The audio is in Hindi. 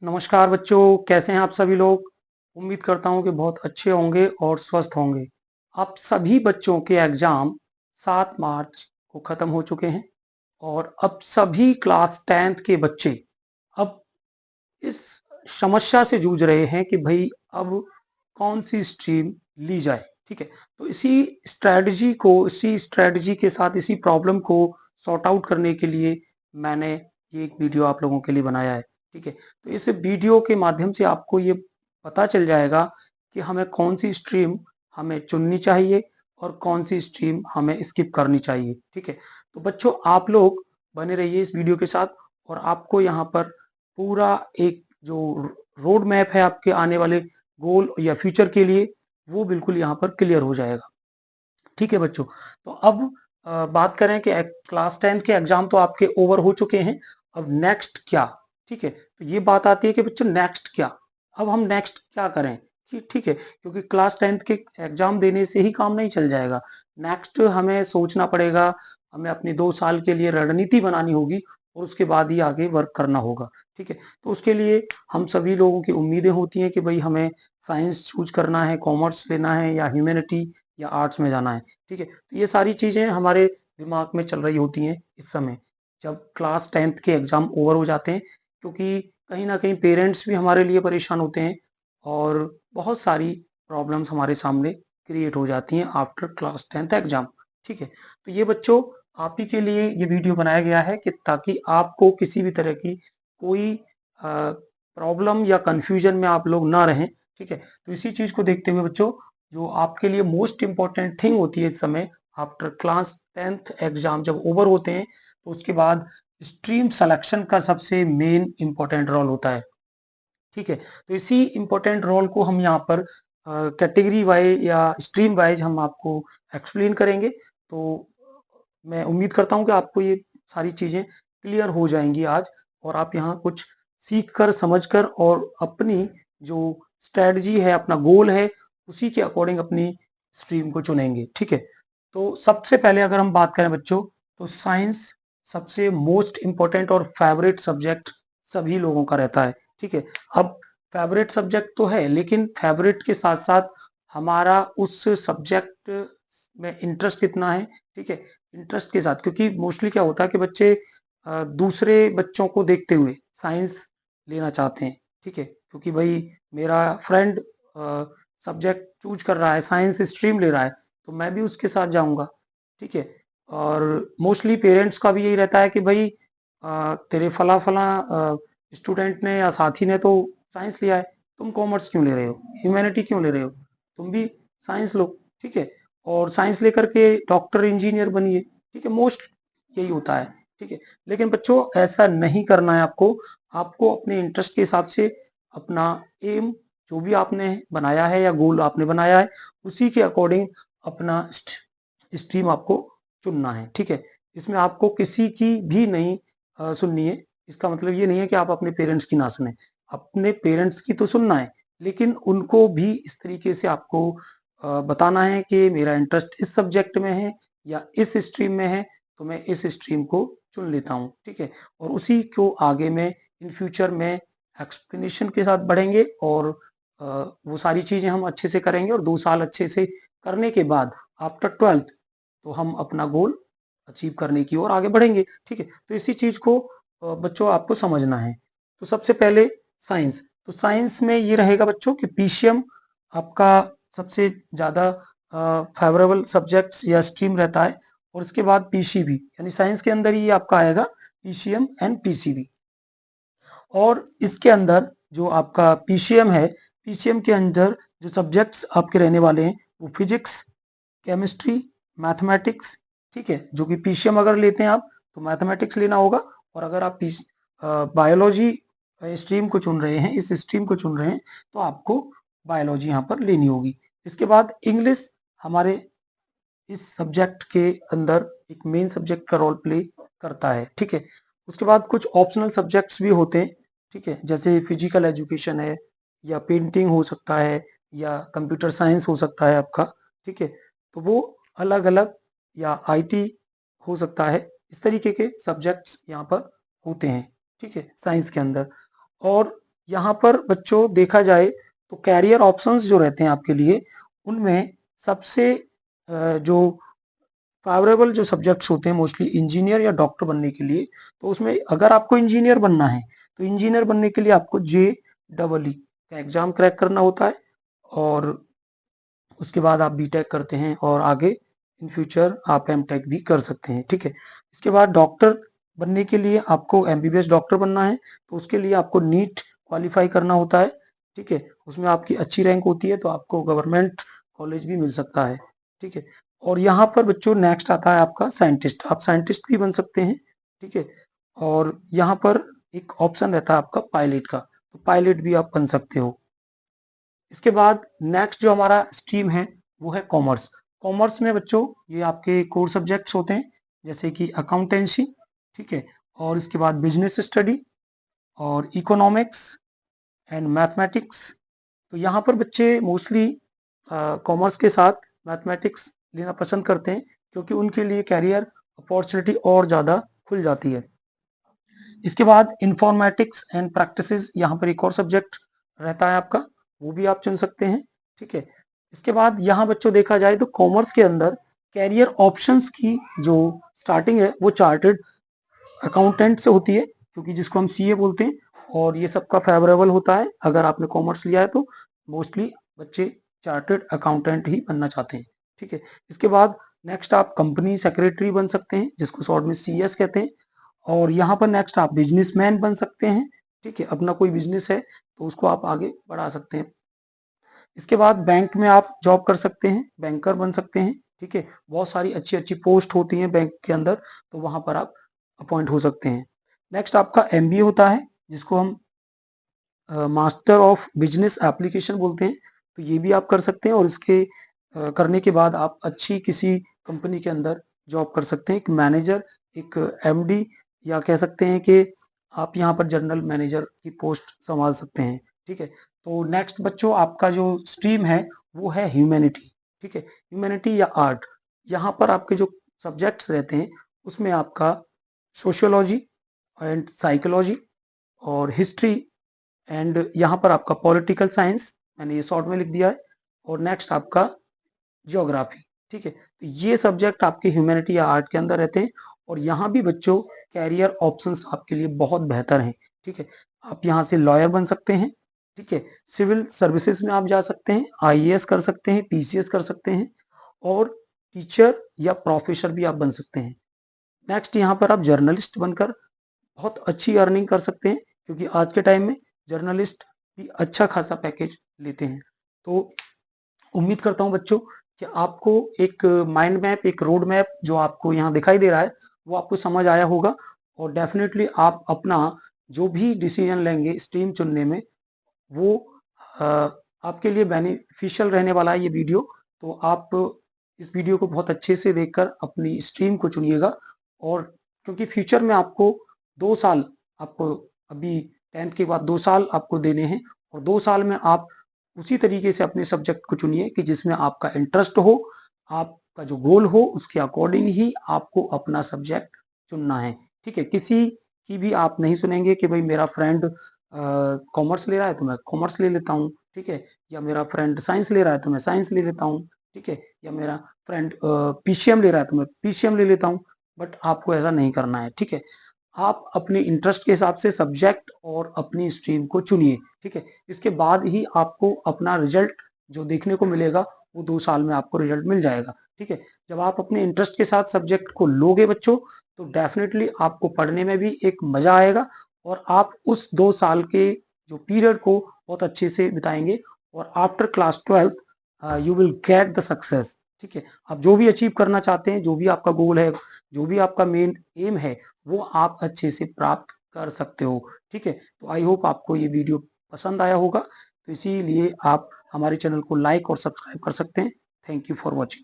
नमस्कार बच्चों, कैसे हैं आप सभी लोग। उम्मीद करता हूं कि बहुत अच्छे होंगे और स्वस्थ होंगे। आप सभी बच्चों के एग्जाम 7 मार्च को खत्म हो चुके हैं और अब सभी क्लास 10th के बच्चे अब इस समस्या से जूझ रहे हैं कि भाई अब कौन सी स्ट्रीम ली जाए। ठीक है, तो इसी स्ट्रेटजी के साथ इसी प्रॉब्लम को सॉर्ट आउट करने के लिए मैंने ये एक वीडियो आप लोगों के लिए बनाया है। ठीक है, तो इस वीडियो के माध्यम से आपको ये पता चल जाएगा कि हमें कौन सी स्ट्रीम हमें चुननी चाहिए और कौन सी स्ट्रीम हमें स्किप करनी चाहिए। ठीक है, तो बच्चों आप लोग बने रहिए इस वीडियो के साथ और आपको यहाँ पर पूरा एक जो रोड मैप है आपके आने वाले गोल या फ्यूचर के लिए, वो बिल्कुल यहाँ पर क्लियर हो जाएगा। ठीक है बच्चों, तो अब बात करें कि क्लास 10 के एग्जाम तो आपके ओवर हो चुके हैं। अब नेक्स्ट क्या। ठीक है, तो ये बात आती है कि बच्चों नेक्स्ट क्या। अब हम नेक्स्ट क्या करें कि ठीक है, क्योंकि क्लास 10 के एग्जाम देने से ही काम नहीं चल जाएगा। नेक्स्ट हमें सोचना पड़ेगा, हमें अपनी 2 साल के लिए रणनीति बनानी होगी और उसके बाद ही आगे वर्क करना होगा। ठीक है, तो उसके लिए हम सभी लोगों की उम्मीदें होती हैं कि भाई हमें साइंस चूज करना है, कॉमर्स लेना है या ह्यूमैनिटी या आर्ट्स में जाना है। ठीक है, तो ये सारी चीजें हमारे दिमाग में चल रही होती हैं इस समय जब क्लास 10th के एग्जाम ओवर हो जाते हैं, क्योंकि कहीं ना कहीं पेरेंट्स भी हमारे लिए परेशान होते हैं और बहुत सारी प्रॉब्लम्स हमारे सामने क्रिएट हो जाती हैं आफ्टर क्लास 10th एग्जाम। ठीक है, तो ये बच्चों आप ही के लिए ये वीडियो बनाया गया है कि ताकि आपको किसी भी तरह की कोई प्रॉब्लम या कंफ्यूजन में आप लोग ना रहें। ठीक है, तो इसी चीज को देखते हुए बच्चों जो आपके लिए मोस्ट इंपॉर्टेंट थिंग होती है इस समय आफ्टर क्लास 10th एग्जाम जब ओवर होते हैं, तो उसके बाद स्ट्रीम सिलेक्शन का सबसे मेन इंपॉर्टेंट रोल होता है। ठीक है, तो इसी इंपॉर्टेंट रोल को हम यहाँ पर कैटेगरी वाइज या स्ट्रीम वाइज हम आपको एक्सप्लेन करेंगे। तो मैं उम्मीद करता हूँ कि आपको ये सारी चीजें क्लियर हो जाएंगी आज और आप यहाँ कुछ सीख कर समझ कर और अपनी जो स्ट्रेटजी है, अपना गोल है, उसी के अकॉर्डिंग अपनी स्ट्रीम को चुनेंगे। ठीक है, तो सबसे पहले अगर हम बात करें बच्चों, तो साइंस सबसे मोस्ट इंपॉर्टेंट और फेवरेट सब्जेक्ट सभी लोगों का रहता है। ठीक है, अब फेवरेट सब्जेक्ट तो है, लेकिन फेवरेट के साथ साथ हमारा उस सब्जेक्ट में इंटरेस्ट कितना है। ठीक है, इंटरेस्ट के साथ, क्योंकि मोस्टली क्या होता है कि बच्चे दूसरे बच्चों को देखते हुए साइंस लेना चाहते हैं। ठीक है, क्योंकि भाई मेरा फ्रेंड सब्जेक्ट चूज कर रहा है, साइंस स्ट्रीम ले रहा है, तो मैं भी उसके साथ जाऊंगा। ठीक है, और मोस्टली पेरेंट्स का भी यही रहता है कि भाई तेरे फला फला स्टूडेंट ने या साथी ने तो साइंस लिया है, तुम कॉमर्स क्यों ले रहे हो, ह्यूमैनिटी क्यों ले रहे हो, तुम भी साइंस लो। ठीक है, और साइंस लेकर के डॉक्टर इंजीनियर बनिए। ठीक है, मोस्ट यही होता है। ठीक है, लेकिन बच्चों ऐसा नहीं करना है आपको। आपको अपने इंटरेस्ट के हिसाब से अपना एम जो भी आपने बनाया है या गोल आपने बनाया है, उसी के अकॉर्डिंग अपना स्ट्रीम आपको चुनना है। ठीक है, इसमें आपको किसी की भी नहीं सुननी है। इसका मतलब ये नहीं है कि आप अपने पेरेंट्स की ना सुने, अपने पेरेंट्स की तो सुनना है, लेकिन उनको भी इस तरीके से आपको बताना है कि मेरा इंटरेस्ट इस सब्जेक्ट में है या इस स्ट्रीम में है, तो मैं इस स्ट्रीम को चुन लेता हूँ। ठीक है, और उसी को आगे में इन फ्यूचर में एक्सप्लेनेशन के साथ बढ़ेंगे और वो सारी चीजें हम अच्छे से करेंगे और 2 साल अच्छे से करने के बाद आफ्टर 12th तो हम अपना गोल अचीव करने की ओर आगे बढ़ेंगे। ठीक है, तो इसी चीज को बच्चों आपको समझना है। तो सबसे पहले साइंस, तो साइंस में ये रहेगा बच्चों कि पीसीएम आपका सबसे ज्यादा फेवरेबल सब्जेक्ट्स या स्ट्रीम रहता है, और इसके बाद पीसीबी, यानी साइंस के अंदर ही आपका आएगा पीसीएम एंड पीसीबी। और इसके अंदर जो आपका पीसीएम है, पीसीएम के अंदर जो सब्जेक्ट्स आपके रहने वाले हैं वो फिजिक्स, केमिस्ट्री, मैथमेटिक्स। ठीक है, जो कि पीसीएम अगर लेते हैं आप तो मैथमेटिक्स लेना होगा, और अगर आप बायोलॉजी स्ट्रीम को चुन रहे हैं, इस स्ट्रीम को चुन रहे हैं, तो आपको बायोलॉजी यहाँ पर लेनी होगी। इसके बाद इंग्लिश हमारे इस सब्जेक्ट के अंदर एक मेन सब्जेक्ट का रोल प्ले करता है। ठीक है, उसके बाद कुछ ऑप्शनल सब्जेक्ट्स भी होते हैं। ठीक है, जैसे फिजिकल एजुकेशन है, या पेंटिंग हो सकता है, या कंप्यूटर साइंस हो सकता है आपका। ठीक है, तो वो अलग अलग, या आईटी हो सकता है, इस तरीके के सब्जेक्ट्स यहाँ पर होते हैं। ठीक है, साइंस के अंदर। और यहाँ पर बच्चों देखा जाए तो कैरियर ऑप्शंस जो रहते हैं आपके लिए, उनमें सबसे जो फेवरेबल जो सब्जेक्ट्स होते हैं मोस्टली इंजीनियर या डॉक्टर बनने के लिए, तो उसमें अगर आपको इंजीनियर बनना है तो इंजीनियर बनने के लिए आपको JEE का एग्जाम क्रैक करना होता है, और उसके बाद आप बीटेक करते हैं और आगे इन फ्यूचर आप एमटेक भी कर सकते हैं। ठीक है, इसके बाद डॉक्टर बनने के लिए आपको MBBS डॉक्टर बनना है, तो उसके लिए आपको नीट क्वालिफाई करना होता है। ठीक है, उसमें आपकी अच्छी रैंक होती है तो आपको गवर्नमेंट कॉलेज भी मिल सकता है। ठीक है, और यहाँ पर बच्चों नेक्स्ट आता है आपका साइंटिस्ट, आप साइंटिस्ट भी बन सकते हैं। ठीक है, और यहाँ पर एक ऑप्शन रहता है आपका पायलट का, तो पायलट भी आप बन सकते हो। इसके बाद नेक्स्ट जो हमारा स्ट्रीम है वो है कॉमर्स। कॉमर्स में बच्चों ये आपके कोर सब्जेक्ट्स होते हैं, जैसे कि अकाउंटेंसी, ठीक है, और इसके बाद बिजनेस स्टडी और इकोनॉमिक्स एंड मैथमेटिक्स। तो यहाँ पर बच्चे मोस्टली कॉमर्स के साथ मैथमेटिक्स लेना पसंद करते हैं, क्योंकि उनके लिए कैरियर अपॉर्चुनिटी और ज़्यादा खुल जाती है। इसके बाद इंफॉर्मेटिक्स एंड प्रैक्टिसेस यहाँ पर एक और सब्जेक्ट रहता है आपका, वो भी आप चुन सकते हैं। ठीक है, इसके बाद यहाँ बच्चों देखा जाए तो कॉमर्स के अंदर कैरियर ऑप्शंस की जो स्टार्टिंग है वो चार्टर्ड अकाउंटेंट से होती है, क्योंकि जिसको हम CA बोलते हैं, और ये सबका फेवरेबल होता है। अगर आपने कॉमर्स लिया है तो मोस्टली बच्चे चार्टर्ड अकाउंटेंट ही बनना चाहते हैं। ठीक है, इसके बाद नेक्स्ट आप कंपनी सेक्रेटरी बन सकते हैं, जिसको शॉर्ट में CS कहते हैं, और यहाँ पर नेक्स्ट आप बिजनेसमैन बन सकते हैं। ठीक है, अपना कोई बिजनेस है तो उसको आप आगे बढ़ा सकते हैं। इसके बाद बैंक में आप जॉब कर सकते हैं, बैंकर बन सकते हैं। ठीक है, बहुत सारी अच्छी अच्छी पोस्ट होती हैं बैंक के अंदर, तो वहां पर आप अपॉइंट हो सकते हैं। नेक्स्ट आपका MBA होता है, जिसको हम मास्टर ऑफ बिजनेस एप्लीकेशन बोलते हैं, तो ये भी आप कर सकते हैं, और इसके करने के बाद आप अच्छी किसी कंपनी के अंदर जॉब कर सकते हैं, एक मैनेजर, एक MD, या कह सकते हैं कि आप यहाँ पर जनरल मैनेजर की पोस्ट संभाल सकते हैं। ठीक है, तो नेक्स्ट बच्चों आपका जो स्ट्रीम है वो है ह्यूमैनिटी। ठीक है, ह्यूमैनिटी या आर्ट, यहाँ पर आपके जो सब्जेक्ट्स रहते हैं उसमें आपका सोशियोलॉजी एंड साइकोलॉजी और हिस्ट्री, एंड यहाँ पर आपका पॉलिटिकल साइंस, मैंने ये शॉर्ट में लिख दिया है, और नेक्स्ट आपका ज्योग्राफी। ठीक है, तो ये सब्जेक्ट आपके ह्यूमैनिटी या आर्ट के अंदर रहते हैं, और यहाँ भी बच्चों कैरियर ऑप्शंस आपके लिए बहुत बेहतर हैं। ठीक है, आप यहाँ से लॉयर बन सकते हैं। ठीक है, सिविल सर्विसेज में आप जा सकते हैं, IAS कर सकते हैं, PCS कर सकते हैं, और टीचर या प्रोफेसर भी आप बन सकते हैं। नेक्स्ट यहाँ पर आप जर्नलिस्ट बनकर बहुत अच्छी अर्निंग कर सकते हैं, क्योंकि आज के टाइम में जर्नलिस्ट भी अच्छा खासा पैकेज लेते हैं। तो उम्मीद करता हूँ बच्चों कि आपको एक माइंड मैप, एक रोड मैप जो आपको यहाँ दिखाई दे रहा है वो आपको समझ आया होगा, और डेफिनेटली आप अपना जो भी डिसीजन लेंगे स्ट्रीम चुनने में वो अ, आपके लिए बेनिफिशियल रहने वाला है ये वीडियो। तो आप इस वीडियो को बहुत अच्छे से देखकर अपनी स्ट्रीम को चुनिएगा, और क्योंकि फ्यूचर में आपको 2 साल, आपको अभी 10th के बाद 2 साल आपको देने हैं, और 2 साल में आप उसी तरीके से अपने सब्जेक्ट को चुनिए कि जिसमें आपका इंटरेस्ट हो, आपका जो गोल हो उसके अकॉर्डिंग ही आपको अपना सब्जेक्ट चुनना है। ठीक है, किसी की भी आप नहीं सुनेंगे कि भाई मेरा फ्रेंड कॉमर्स ले रहा है तो मैं कॉमर्स ले लेता हूँ। ठीक है, या मेरा फ्रेंड साइंस ले रहा है तो मैं साइंस ले लेता हूँ। ठीक है, या मेरा फ्रेंड PCM ले रहा है तो मैं PCM ले लेता हूँ। बट आपको ऐसा नहीं करना है। ठीक है, आप अपने इंटरेस्ट के हिसाब से सब्जेक्ट और अपनी स्ट्रीम को चुनिए। ठीक है, इसके बाद ही आपको अपना रिजल्ट जो देखने को मिलेगा वो 2 साल में आपको रिजल्ट मिल जाएगा। ठीक है, जब आप अपने इंटरेस्ट के साथ सब्जेक्ट को लोगे बच्चों, तो डेफिनेटली आपको पढ़ने में भी एक मजा आएगा, और आप उस 2 साल के जो पीरियड को बहुत अच्छे से बिताएंगे, और after class 12 you will get the success. ठीक है, आप जो भी अचीव करना चाहते हैं, जो भी आपका गोल है, जो भी आपका मेन एम है, वो आप अच्छे से प्राप्त कर सकते हो। ठीक है, तो आई होप आपको ये वीडियो पसंद आया होगा, तो इसीलिए आप हमारे चैनल को लाइक और सब्सक्राइब कर सकते हैं। Thank you for watching.